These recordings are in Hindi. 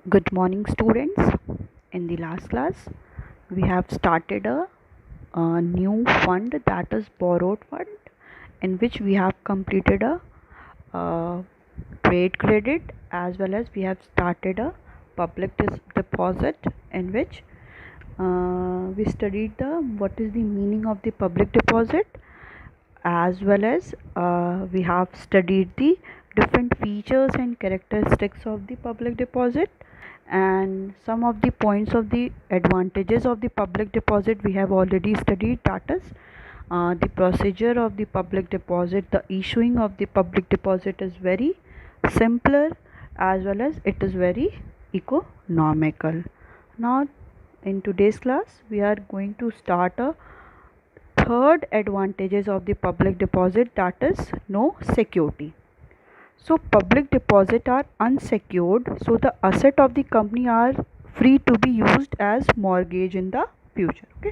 Good morning, students. In the last class, we have started a new fund, that is borrowed fund, in which we have completed a trade credit, as well as we have started a public deposit, in which we studied the what is the meaning of the public deposit, as well as we have studied the different features and characteristics of the public deposit, and some of the points of the advantages of the public deposit we have already studied, that is the procedure of the public deposit. The issuing of the public deposit is very simpler, as well as it is very economical. Now in today's class we are going to start a third advantages of the public deposit, that is no security. So public deposit are unsecured, so the asset of the company are free to be used as mortgage in the future. Okay,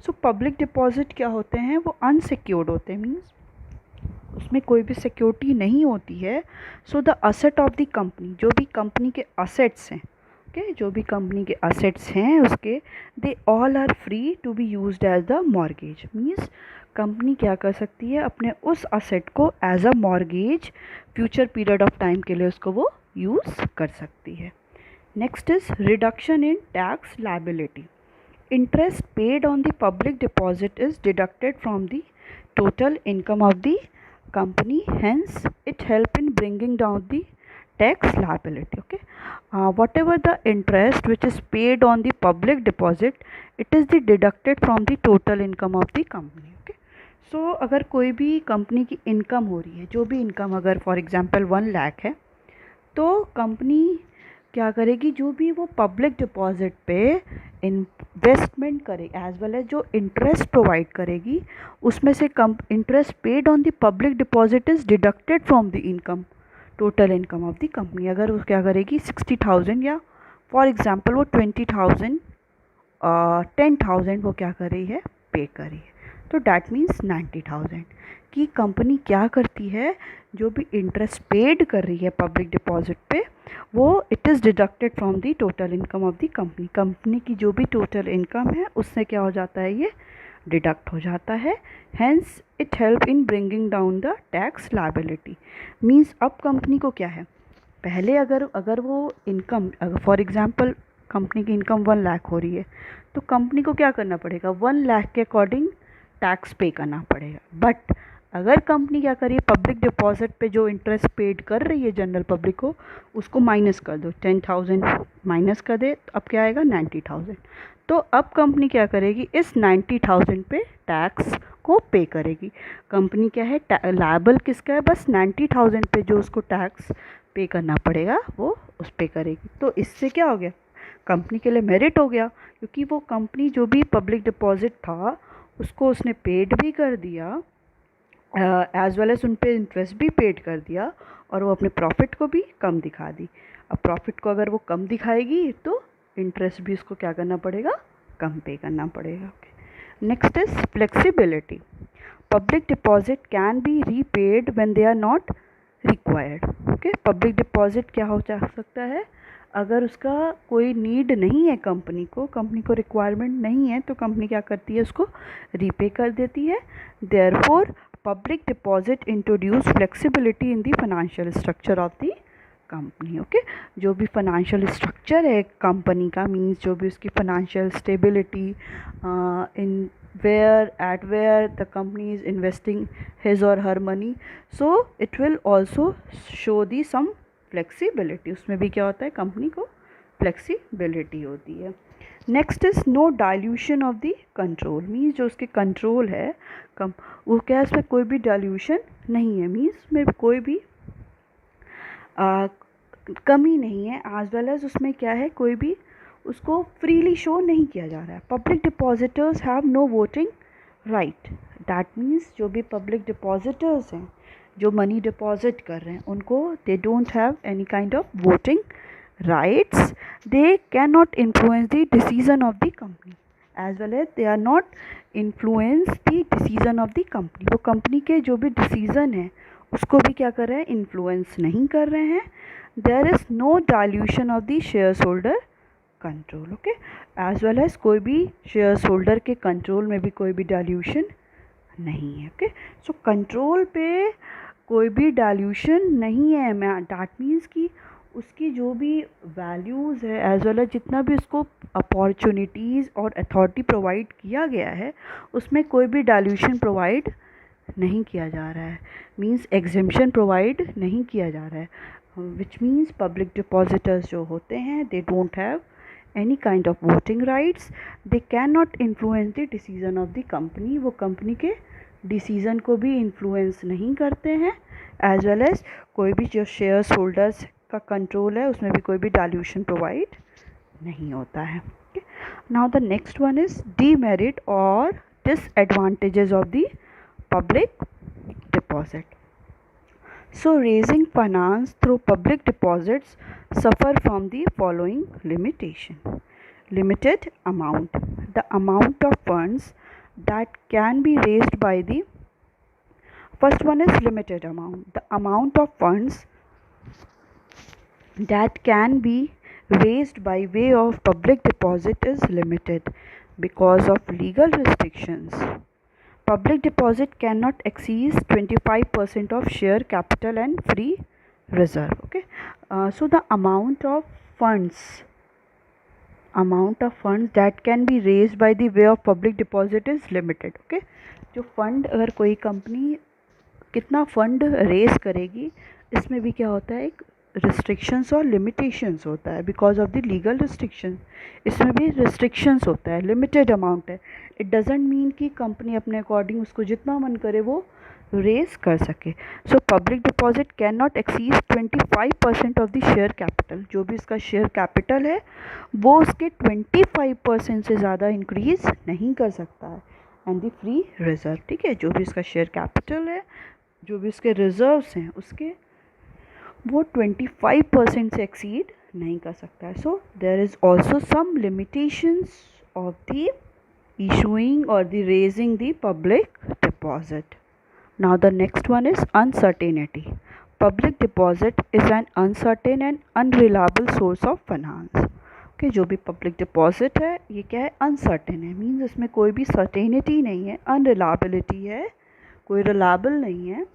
so public deposit क्या होते हैं, वो अनसिक्योर्ड होते हैं, मीन्स उसमें कोई भी सिक्योरिटी नहीं होती है. So the asset of the company, जो भी कंपनी के असेट्स हैं, ओके, जो भी कंपनी के असेट्स हैं उसके, they all are free to be used as the mortgage. Means company क्या कर सकती है, अपने उस असेट को as a mortgage future period of time के लिए उसको वो यूज़ कर सकती है. Next is reduction in tax liability. Interest paid on the public deposit is deducted from the total income of the company, hence it help in bringing down the tax liability. Okay, whatever the interest which is paid on the public deposit, it is the deducted from the total income of the company. Okay, so अगर कोई भी कंपनी की इनकम हो रही है, जो भी इनकम अगर फॉर एग्जांपल 1 लाख है, तो कंपनी क्या करेगी, जो भी वो पब्लिक डिपॉजिट पे इन्वेस्टमेंट करेगी एज वेल एज जो इंटरेस्ट प्रोवाइड करेगी, उसमें से कम interest paid on the public deposit is deducted from the income, total income of the company. अगर वो क्या करेगी 60,000 या फॉर एग्जांपल वो 20,000 10,000 वो क्या कर रही है, पे कर रही है, तो डैट मीन्स 90,000 की कंपनी क्या करती है, जो भी इंटरेस्ट पेड कर रही है पब्लिक डिपॉजिट पे, वो it is deducted from the total income of the company. Company की जो भी टोटल इनकम है उससे क्या हो जाता है, ये डिडक्ट हो जाता है. Hence it help in bringing down the tax liability. Means अब कंपनी को क्या है, पहले अगर वो इनकम, अगर फॉर एग्जांपल कंपनी की इनकम 1 लाख हो रही है, तो कंपनी को क्या करना पड़ेगा, 1 लाख के अकॉर्डिंग टैक्स पे करना पड़ेगा. बट अगर कंपनी क्या करिए, पब्लिक डिपॉजिट पे जो इंटरेस्ट पेड कर रही है जनरल पब्लिक को, उसको माइनस कर दो, 10,000 माइनस कर दे, तो अब क्या आएगा 90,000. तो अब कंपनी क्या करेगी, इस 90,000 पे टैक्स को पे करेगी. कंपनी क्या है, लायबल किसका है, बस 90,000 पे जो उसको टैक्स पे करना पड़ेगा वो उस पे करेगी. तो इससे क्या हो गया, कंपनी के लिए मेरिट हो गया, क्योंकि वो कंपनी जो भी पब्लिक डिपॉजिट था उसको उसने पेड भी कर दिया, एज वेल एज उन पे इंटरेस्ट भी पेड कर दिया, और वो अपने प्रॉफिट को भी कम दिखा दी. अब प्रॉफिट को अगर वो कम दिखाएगी तो इंटरेस्ट भी उसको क्या करना पड़ेगा, कम पे करना पड़ेगा. Okay, next is flexibility. Public deposit can be repaid when they are not required. Okay, public deposit क्या हो जा सकता है, अगर उसका कोई नीड नहीं है, कंपनी को रिक्वायरमेंट नहीं है, तो कंपनी क्या करती है, उसको रीपे कर देती है. Therefore public deposit introduce flexibility in the financial structure of the company. Okay, जो भी फाइनेंशियल स्ट्रक्चर है कंपनी का, मीन्स जो भी उसकी financial stability, in where the company is investing his or her money, so it will also show the some flexibility. उसमें भी क्या होता है, कंपनी को फ्लेक्सिबिलिटी होती है. Next is no dilution of the control. Means जो उसके कंट्रोल है वो क्या है, उसमें कोई भी डाइल्यूशन नहीं है, मीन्स में कोई भी कमी नहीं है, एज वेल एज उसमें क्या है, कोई भी उसको फ्रीली शो नहीं किया जा रहा है. Public depositors have no voting right. That means जो भी पब्लिक डिपॉजिटर्स हैं, जो मनी डिपॉजिट कर रहे हैं, उनको they don't have any kind of voting rights. They cannot influence the decision of the company, as well as they are not influence the decision of the company. वो कंपनी के जो भी डिसीज़न है उसको भी क्या कर रहे हैं, इन्फ्लुएंस नहीं कर रहे हैं. There is no dilution of the share holder control, okay, as well as कोई भी शेयर होल्डर के कंट्रोल में भी कोई भी डाइल्यूशन नहीं है, ओके। सो कंट्रोल पे कोई भी डाइल्यूशन नहीं है, मैं दैट मीन्स कि उसकी जो भी वैल्यूज़ है एज वेल एज जितना भी उसको अपॉर्चुनिटीज़ और अथॉरिटी प्रोवाइड किया गया है उसमें कोई भी डाइल्यूशन प्रोवाइड नहीं किया जा रहा है, मीन्स एग्जेम्पशन प्रोवाइड नहीं किया जा रहा है, विच मीन्स पब्लिक डिपॉजिटर्स जो होते हैं they don't have any kind of voting rights, they cannot influence the decision of the company, वो कंपनी के डिसीज़न को भी इन्फ्लुएंस नहीं करते हैं, एज वेल एज कोई भी जो शेयर्स होल्डर्स का कंट्रोल है उसमें भी कोई भी डाइल्यूशन प्रोवाइड नहीं होता है। Now the next one is demerit और disadvantages of the public deposit. So raising finance through public deposits suffer from the following limitation. Limited amount. The amount of funds that can be raised by the first one is limited amount. The amount of funds that can be raised by way of public deposit is limited because of legal restrictions. Public deposit cannot exceed 25% of share capital and free reserve, okay. So the amount of funds that can be raised by the way of public deposit is limited, okay. जो फंड अगर कोई कंपनी कितना फंड रेज करेगी इसमें भी क्या होता है, एक रिस्ट्रिक्शंस और लिमिटेशंस होता है, because of the legal restriction इसमें भी रिस्ट्रिक्शंस होता है, लिमिटेड अमाउंट है। इट डजेंट मीन कि कंपनी अपने अकॉर्डिंग उसको जितना मन करे वो रेज कर सके। So public deposit can not exceed 25% of the share capital, जो भी इसका शेयर कैपिटल है वो उसके 25% से ज़्यादा इंक्रीज नहीं कर सकता है, एंड द फ्री रिजर्व, ठीक है, जो भी इसका शेयर कैपिटल है, जो भी इसके रिजर्व्स हैं उसके वो 25% से एक्सीड नहीं कर सकता है। So there is also some limitations of the issuing or the raising the public deposit. Now the next one is uncertainty. Public deposit is an uncertain and unreliable source of finance. Okay, जो भी public deposit है ये क्या है, uncertain है, means इसमें कोई भी certainty नहीं है, unreliability है, कोई reliable नहीं है।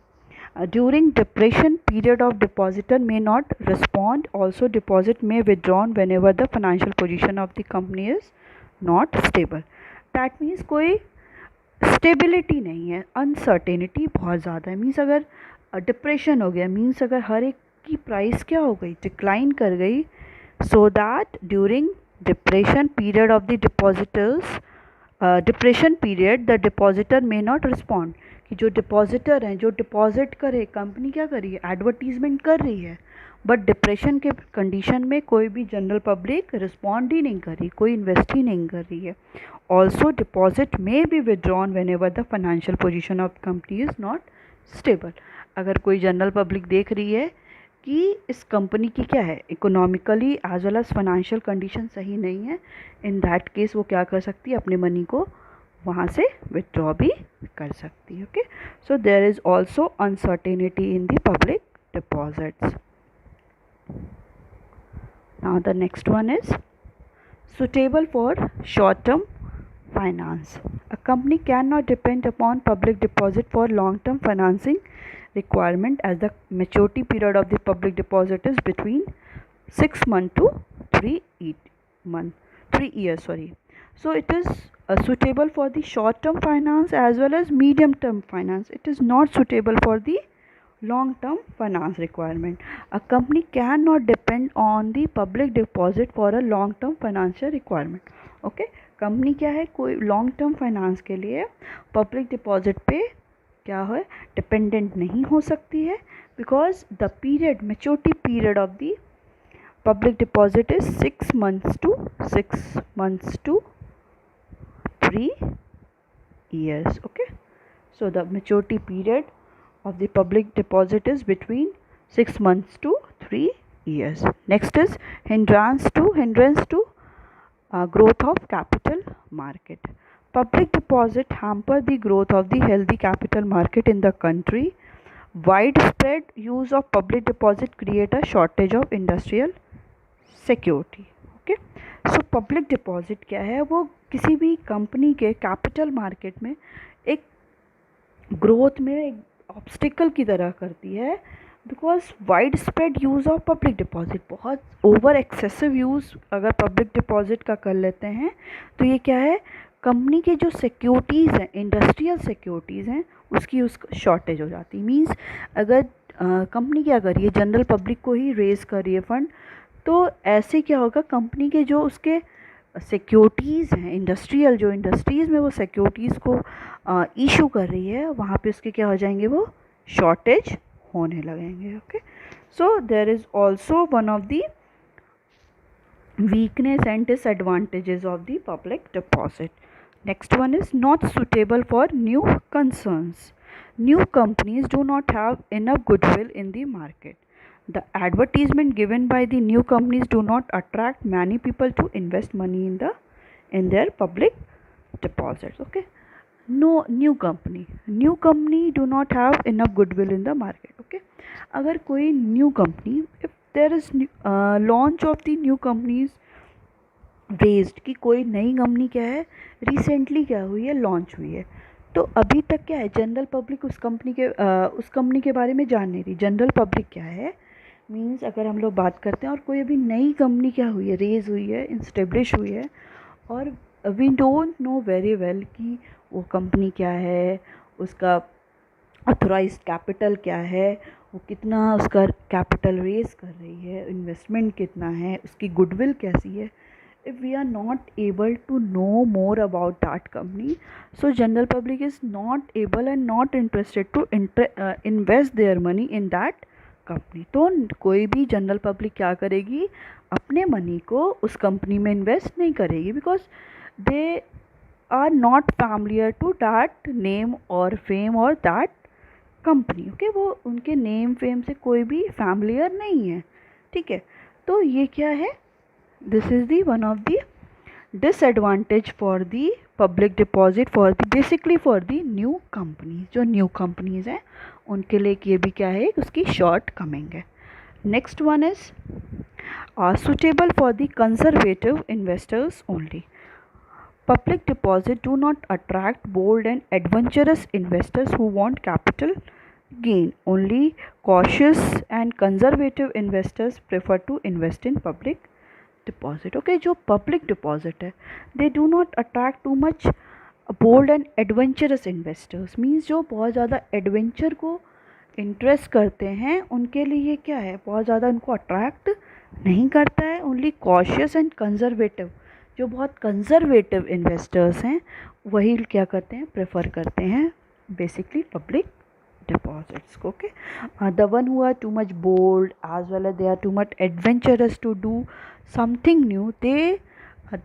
During depression period of depositor may not respond, also deposit may withdrawn whenever the financial position of the company is not stable. That means कोई स्टेबिलिटी नहीं है, अनसर्टेनिटी बहुत ज़्यादा है, मीन्स अगर डिप्रेशन हो गया, मीन्स अगर हर एक की प्राइस क्या हो गई, डिक्लाइन कर गई, so that during depression period of the depositors depression period the depositor may not respond, कि जो डिपॉजिटर हैं जो डिपॉजिट करे, कंपनी क्या कर रही है, एडवर्टीजमेंट कर रही है, बट डिप्रेशन के कंडीशन में कोई भी जनरल पब्लिक रिस्पॉन्ड ही नहीं कर रही, कोई इन्वेस्ट ही नहीं कर रही है। Also deposit may be withdrawn when ever the financial position of company is not stable. अगर कोई जनरल पब्लिक देख रही है कि इस कंपनी की क्या है, economically as well as financial condition सही नहीं है, इन दैट केस वो क्या कर सकती है, अपने मनी को वहाँ से विदड्रॉ भी कर सकती है, okay. So there is also uncertainty in the public deposits. Now the next one is suitable for short-term finance. A company cannot depend upon public deposit for long-term financing requirement, as the maturity period of the public deposit is between 6 months to 3 years. So it is suitable for the short-term finance as well as medium-term finance. It is not suitable for the long-term finance requirement. A company cannot depend on the public deposit for a long-term financial requirement. Okay, company क्या है, कोई लॉन्ग टर्म फाइनेंस के लिए पब्लिक डिपॉजिट पे क्या है, डिपेंडेंट नहीं हो सकती है, because the period maturity period of the public deposit is 6 months to 3 years. Okay, so the maturity period of the public deposit is between 6 months to 3 years. Next is hindrance to growth of capital market. Public deposit hamper the growth of the healthy capital market in the country. widespread use of public deposit create a shortage of industrial security. Okay, so public deposit क्या है, वो किसी भी कंपनी के कैपिटल मार्केट में एक ग्रोथ में एक ऑब्स्टिकल की तरह करती है, because wide spread use of public deposit, बहुत ओवर एक्सेसिव यूज़ अगर पब्लिक डिपॉजिट का कर लेते हैं तो ये क्या है, कंपनी के जो सिक्योरिटीज़ हैं, इंडस्ट्रियल सिक्योरिटीज़ हैं, उसकी शॉर्टेज हो जाती है। मींस अगर कंपनी क्या कर रही है, जनरल पब्लिक को ही रेज कर रही है फंड, तो ऐसे क्या होगा, कंपनी के जो उसके सिक्योरिटीज़ हैं, इंडस्ट्रियल जो इंडस्ट्रीज़ में वो सिक्योरिटीज़ को इशू कर रही है, वहाँ पे उसके क्या हो जाएंगे, वो शॉर्टेज होने लगेंगे। Okay, so there is also one of the weakness and disadvantages of the public deposit. Next one is not suitable for new concerns. New companies do not have enough goodwill in the market. The advertisement given by the new companies do not attract many people to invest money in their public deposits. Okay, no new company do not have enough goodwill in the market. Okay, अगर कोई new company, if there is launch of the new companies raised, कि कोई नई कंपनी क्या है रिसेंटली क्या हुई है, लॉन्च हुई है, तो अभी तक क्या है, जनरल पब्लिक उस कंपनी के बारे में जान नहीं रही। जनरल पब्लिक क्या है, मींस अगर हम लोग बात करते हैं और कोई अभी नई कंपनी क्या हुई है, रेज हुई है, इस्टेब्लिश हुई है, और we don't know very well कि वो कंपनी क्या है, उसका ऑथोराइज्ड कैपिटल क्या है, वो कितना उसका कैपिटल रेज कर रही है, इन्वेस्टमेंट कितना है, उसकी गुडविल कैसी है, if we are not able to know more about that company, so general public is not able and not interested to invest their money in that company. तो कोई भी जनरल पब्लिक क्या करेगी, अपने मनी को उस कंपनी में इन्वेस्ट नहीं करेगी, because they are not familiar to that name और फेम और दैट कंपनी। ओके, वो उनके नेम फेम से कोई भी फैमिलियर नहीं है। ठीक है, तो ये क्या है, this is the one of the disadvantage for the public deposit for the basically for the new companies। जो new companies हैं उनके लिए ये भी क्या है, उसकी शॉर्ट कमिंग है। Next one is suitable for the conservative investors only. Public deposit do not attract bold and adventurous investors who want capital gain. Only cautious and conservative investors prefer to invest in public deposit. Okay, जो पब्लिक डिपॉजिट है, they do not attract too much bold and adventurous investors, means जो बहुत ज़्यादा एडवेंचर को इंटरेस्ट करते हैं, उनके लिए ये क्या है, बहुत ज़्यादा उनको अट्रैक्ट नहीं करता है। ओनली कॉशियस एंड कंजर्वेटिव, जो बहुत कंजर्वेटिव इन्वेस्टर्स हैं, वही क्या करते हैं, प्रेफर करते हैं basically public deposits. Okay, the one who are too much bold as well as they are too much adventurous to do something new, they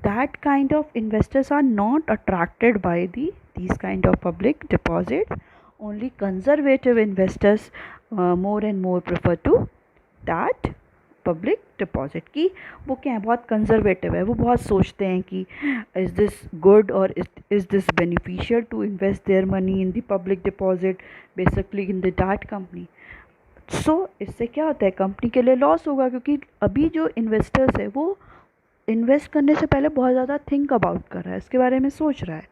that kind of investors are not attracted by these kind of public deposits. Only conservative investors more and more prefer to that public deposit की। वो क्या है, बहुत कंजर्वेटिव है, वो बहुत सोचते हैं कि इज़ दिस गुड और is this beneficial to invest their money in the public deposit basically in the that company. So इससे क्या होता है, कंपनी के लिए लॉस होगा, क्योंकि अभी जो इन्वेस्टर्स है वो इन्वेस्ट करने से पहले बहुत ज़्यादा थिंक अबाउट कर रहा है, इसके बारे में सोच रहा है,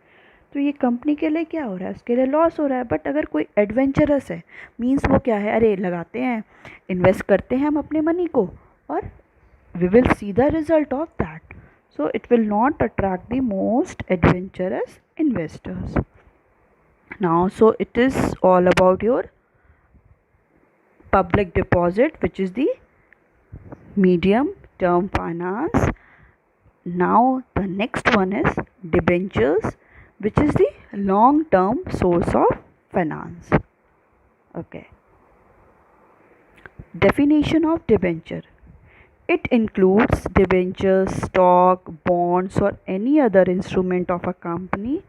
तो ये कंपनी के लिए क्या हो रहा है, उसके लिए लॉस हो रहा है। बट अगर कोई एडवेंचरस है, मीन्स वो क्या है, अरे लगाते हैं, इन्वेस्ट करते हैं हम अपने मनी को और we will see the result of that, so it will not attract the most adventurous investors. Now so it is all about your public deposit, which is the medium term finance. Now the next one is debentures, which is the long term source of finance. Okay, definition of debenture: it includes debentures, stock, bonds or any other instrument of a company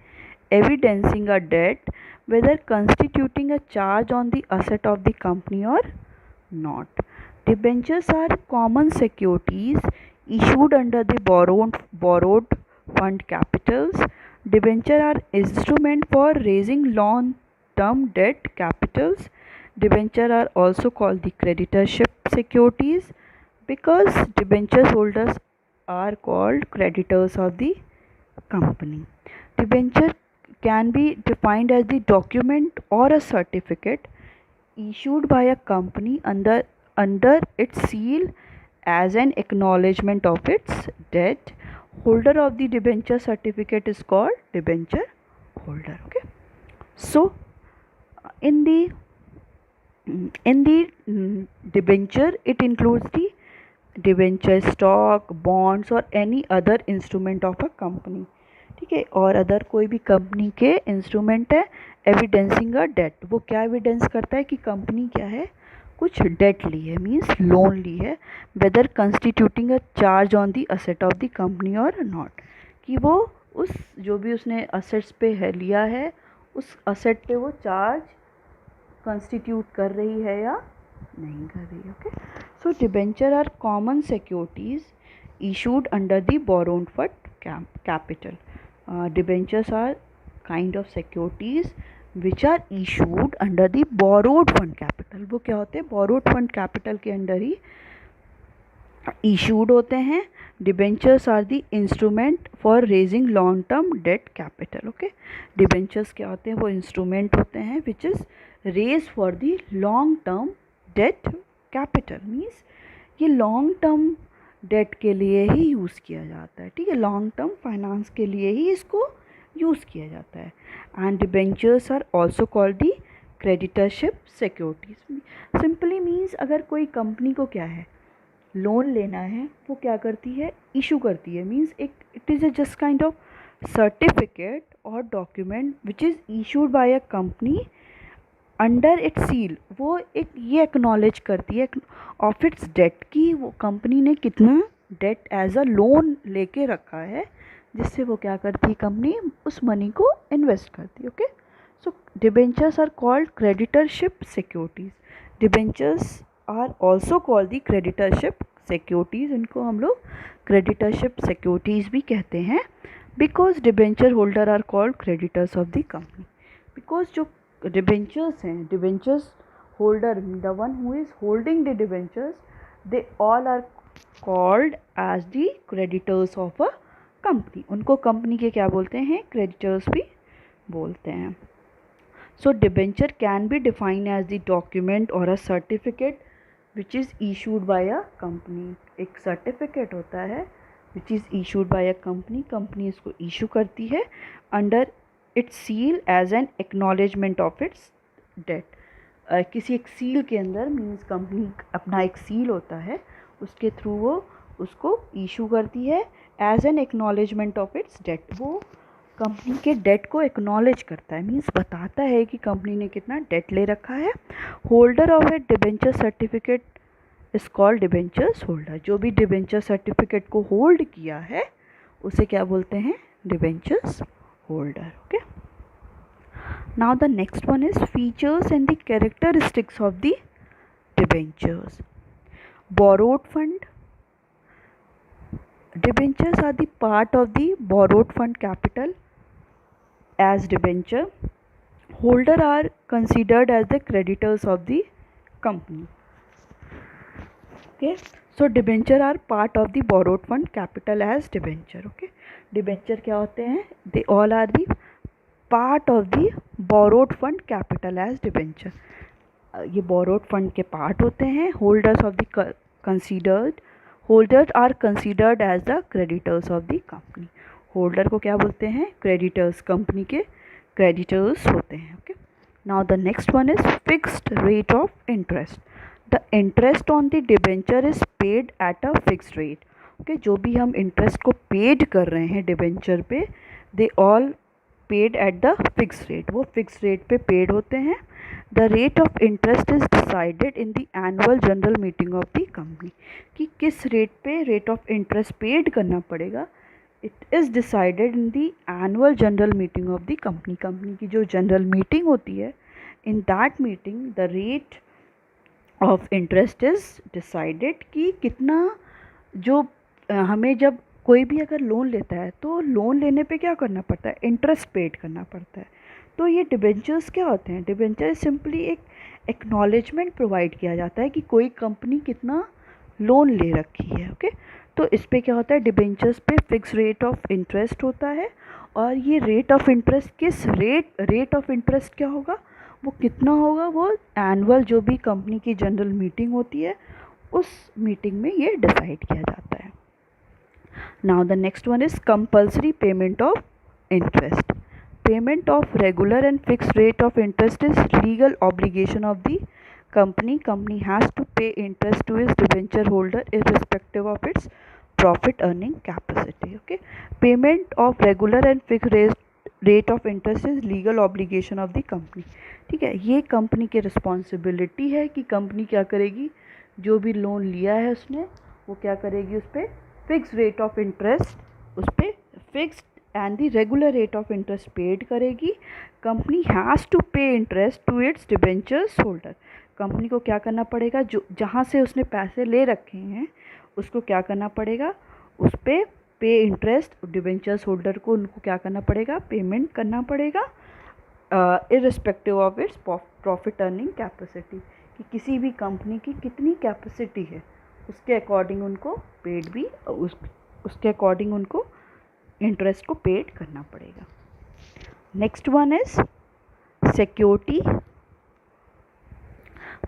evidencing a debt, whether constituting a charge on the asset of the company or not. Debentures are common securities issued under the borrowed fund capitals. Debentures are instrument for raising long term debt capitals. Debenture are also called the creditorship securities because debenture holders are called creditors of the company. Debenture can be defined as the document or a certificate issued by a company under its seal as an acknowledgement of its debt. Holder of the debenture certificate is called debenture holder. Okay, so in the debenture, it includes the debenture stock bonds और any other instrument of a company. ठीक है, और अदर कोई भी कंपनी के इंस्ट्रूमेंट है एविडेंसिंग अ डेट. वो क्या एविडेंस करता है कि कंपनी क्या है, कुछ डेट ली है, मीन्स लोन ली है, whether constituting a charge on the asset of the company or not, कि वो उस जो भी उसने असेट्स पे है लिया है उस असेट पे वो चार्ज कंस्टिट्यूट कर रही है या नहीं कर रही है. Okay, so debenture are common securities issued under the borrowed fund capital. Debentures are kind of securities which are issued under the borrowed fund capital. वो क्या होते हैं, borrowed fund capital के अंडर ही issued होते हैं. Debentures are the instrument for raising long term debt capital. Okay, debentures क्या होते हैं, वो instrument होते हैं which is raised for the long term debt capital. Means ये लॉन्ग टर्म डेट के लिए ही यूज़ किया जाता है. ठीक है, लॉन्ग टर्म फाइनेंस के लिए ही इसको यूज़ किया जाता है. And debentures are also called the creditorship securities. Simply means अगर कोई कंपनी को क्या है, लोन लेना है, वो क्या करती है, इशू करती है. मीन्स एक it is a just kind of certificate और document which is issued by a company under its seal. वो एक ये एक्नॉलेज करती है ऑफ इट्स डेट कि वो कंपनी ने कितना डेट एज अ लोन लेके रखा है, जिससे वो क्या करती है, कंपनी उस मनी को इन्वेस्ट करती है. Okay, so debentures are called creditorship securities. Debentures are also called the creditorship securities. इनको हम लोग क्रेडिटरशिप सिक्योरिटीज भी कहते हैं because debenture holder are called creditors of the company. Because जो debentures हैं, debentures holder, the one who is holding the debentures, they all are called as the creditors of a company. उनको कंपनी के क्या बोलते हैं, क्रेडिटर्स भी बोलते हैं. So debenture can be define as the document और a certificate which is issued by a company. एक सर्टिफिकेट होता है which is issued by a company. Company इसको इशू करती है under its seal as an acknowledgement of its debt. किसी एक सील के अंदर, मीन्स कंपनी अपना एक सील होता है, उसके थ्रू वो उसको इशू करती है as an acknowledgement of its debt. वो कंपनी के डेट को एक्नॉलेज करता है, मीन्स बताता है कि कंपनी ने कितना डेट ले रखा है. Holder of A debenture certificate is called debentures holder. जो भी डिबेंचर सर्टिफिकेट को होल्ड किया है उसे क्या बोलते हैं, debentures holder. Okay, now the next one is features and the characteristics of the debentures. Borrowed fund. Debentures are the part of the borrowed fund capital as debenture. Holder are considered as the creditors of the company. Okay, so debenture are part of the borrowed fund capital as debenture. Okay, debenture क्या होते हैं, they all are the part of the borrowed fund capital as debenture. ये borrowed fund के part होते हैं. holders of the holders are considered as the creditors of the company. holder को क्या बोलते हैं, creditors, company के creditors होते हैं. okay, now the next one is fixed rate of interest. the interest on the debenture is paid at a fixed rate. okay, जो भी हम interest को paid कर रहे हैं debenture पे, they all paid at the fixed rate. वो fixed rate पे paid होते हैं. the rate of interest is decided in the annual general meeting of the company. कि किस rate पे rate of interest paid करना पड़ेगा, it is decided in the annual general meeting of the company. company की जो general meeting होती है, in that meeting the rate of interest is decided कि कितना जो हमें जब कोई भी अगर लोन लेता है तो लोन लेने पे क्या करना पड़ता है, इंटरेस्ट पेड करना पड़ता है. तो ये डिबेंचर्स क्या होते हैं? डिबेंचर सिंपली एक एक्नॉलेजमेंट प्रोवाइड किया जाता है कि कोई कंपनी कितना लोन ले रखी है। ओके, तो इस पे क्या होता है, डिबेंचर्स पे फिक्स रेट ऑफ इंटरेस्ट होता है, और ये रेट ऑफ इंटरेस्ट किस रेट ऑफ इंटरेस्ट क्या होगा, वो कितना होगा, वो एनुअल जो भी कंपनी की जनरल मीटिंग होती है उस मीटिंग में ये डिसाइड किया जाता है। Now the next one is compulsory payment of interest. Payment of regular and fixed rate of interest is legal obligation of the company. Company has to pay interest to its debenture holder irrespective of its profit earning capacity. Okay, payment of regular and fixed rate of interest is legal obligation of the company. ठीक है, ये कंपनी की रिस्पॉन्सिबिलिटी है कि कंपनी क्या करेगी, जो भी लोन लिया है उसने वो क्या करेगी, उस पर फिक्स रेट ऑफ इंटरेस्ट, उस पर fixed and the regular rate of interest paid करेगी. Company has to pay interest to its debentures holder. कंपनी को क्या करना पड़ेगा, जो जहाँ से उसने पैसे ले रखे हैं उसको क्या करना पड़ेगा, उस पर पे इंटरेस्ट डिबेंचर्स होल्डर को उनको क्या करना पड़ेगा, पेमेंट करना पड़ेगा irrespective of its profit earning capacity, कि किसी भी कंपनी की कितनी कैपेसिटी है उसके अकॉर्डिंग उनको पेड भी उसके अकॉर्डिंग उनको इंटरेस्ट को पेड करना पड़ेगा. Next one is security.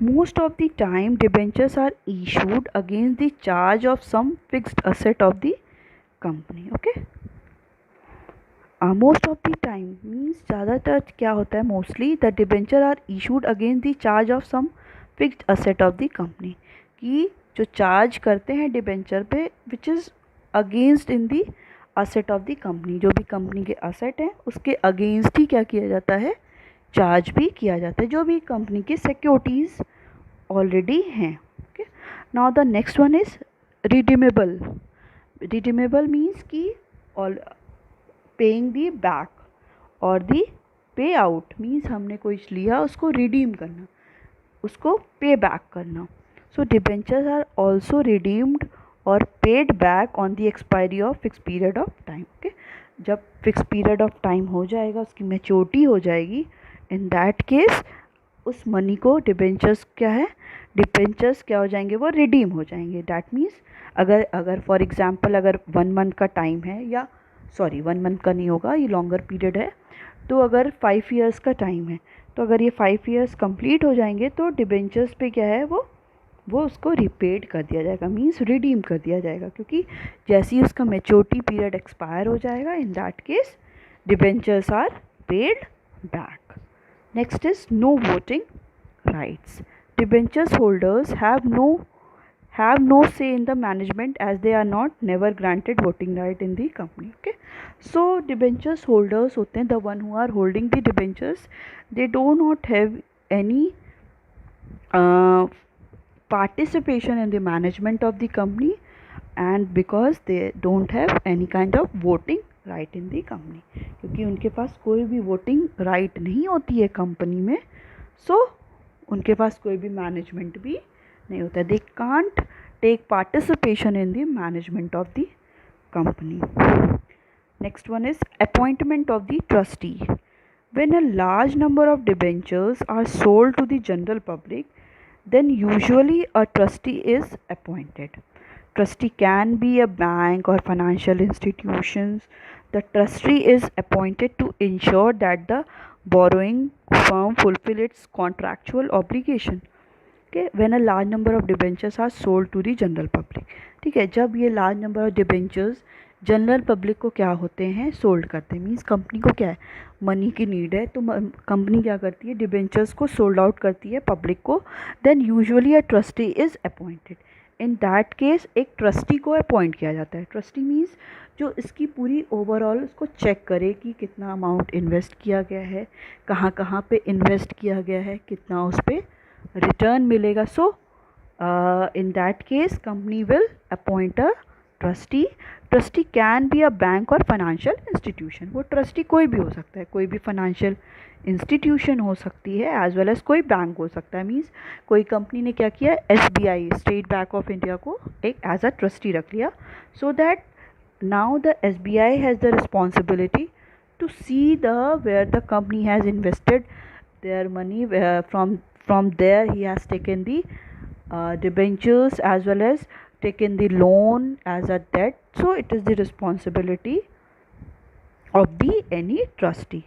Most of the time debentures are issued against the charge of some fixed asset of the company. Okay, most of the time means ज़्यादातर क्या होता है, mostly the debenture are issued against the charge of some fixed asset of the company, कि जो चार्ज करते हैं डिबेंचर पे which is against in the asset of the company, जो भी कंपनी के असेट हैं उसके अगेंस्ट ही क्या किया जाता है, चार्ज भी किया जाता है, जो भी कंपनी की सिक्योरिटीज़ ऑलरेडी हैं. Okay, now the next one is redeemable. Redeemable means कि ऑल पेइंग दी बैक, और दी पे आउट मीन्स हमने कोई लिया उसको रिडीम करना, उसको पे बैक करना. सो डिबेंचर्स आर ऑल्सो रिडीम्ड और paid back on the expiry of fix period of time. Okay, जब फिक्स पीरियड ऑफ टाइम हो जाएगा, उसकी मैच्योरिटी हो जाएगी, इन दैट केस उस मनी को डिबेंचर्स क्या हो जाएंगे, वो रिडीम हो जाएंगे. दैट मीन्स अगर फॉर एग्जांपल अगर 1 मंथ का टाइम है, या सॉरी 1 मंथ का नहीं होगा, ये लॉन्गर पीरियड है, तो अगर 5 ईयर्स का टाइम है, तो अगर ये 5 ईयर्स कंप्लीट हो जाएंगे तो डिबेंचर्स पे क्या है, वो उसको रिपेड कर दिया जाएगा, मीन्स रिडीम कर दिया जाएगा, क्योंकि जैसे ही उसका मैच्योरिटी पीरियड एक्सपायर हो जाएगा, in that case debentures are paid back. Next is no voting rights. Debentures holders have no say in the management as they are never granted voting right in the company. Okay, so debentures holders होते हैं, the one who are holding the debentures, they do not have any participation in the management of the company, and because they don't have any kind of voting right in the company, क्योंकि उनके पास कोई भी voting right नहीं होती है कंपनी में, so उनके पास कोई भी मैनेजमेंट भी नहीं होता है. They can't take participation in the management of the company. Next one is appointment of the trustee. When a large number of debentures are sold to the general public, then usually a trustee is appointed. Trustee can be a bank or financial institutions. The trustee is appointed to ensure that the borrowing firm fulfill its contractual obligation. Okay, when a large number of debentures are sold to the general public. ठीक है, जब ये large number of debentures general public को क्या होते हैं, सोल्ड करते हैं, मीन्स कंपनी को क्या है, मनी की नीड है, तो कंपनी क्या करती है, डिबेंचर्स को सोल्ड आउट करती है पब्लिक को. Then usually a trustee is appointed. In that case एक ट्रस्टी को अपॉइंट किया जाता है. ट्रस्टी मीन्स जो इसकी पूरी ओवरऑल उसको चेक करे कि कितना अमाउंट इन्वेस्ट किया गया है, कहाँ कहाँ पे इन्वेस्ट किया गया है, कितना उस पर रिटर्न मिलेगा. So in that case company will appoint a trustee. Trustee can be a bank और फाइनेंशियल इंस्टीट्यूशन. वो ट्रस्टी कोई भी हो सकता है, कोई भी फाइनेंशियल इंस्टीट्यूशन हो सकती है एज वेल एज कोई बैंक हो सकता है. मीन्स कोई कंपनी ने क्या किया, SBI state bank of India को एक एज अ ट्रस्टी रख लिया, so that now the SBI has the responsibility to see where the company has invested their money, where from there he has taken the debentures as well as taken the loan as a debt. So it is the responsibility of the any trustee.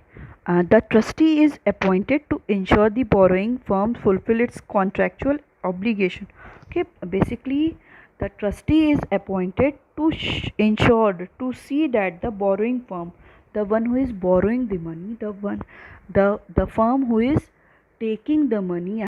The trustee is appointed to ensure the borrowing firm fulfill its contractual obligation. Okay, basically the trustee is appointed to ensure, to see that the borrowing firm, the one who is borrowing the money, the firm who is taking the money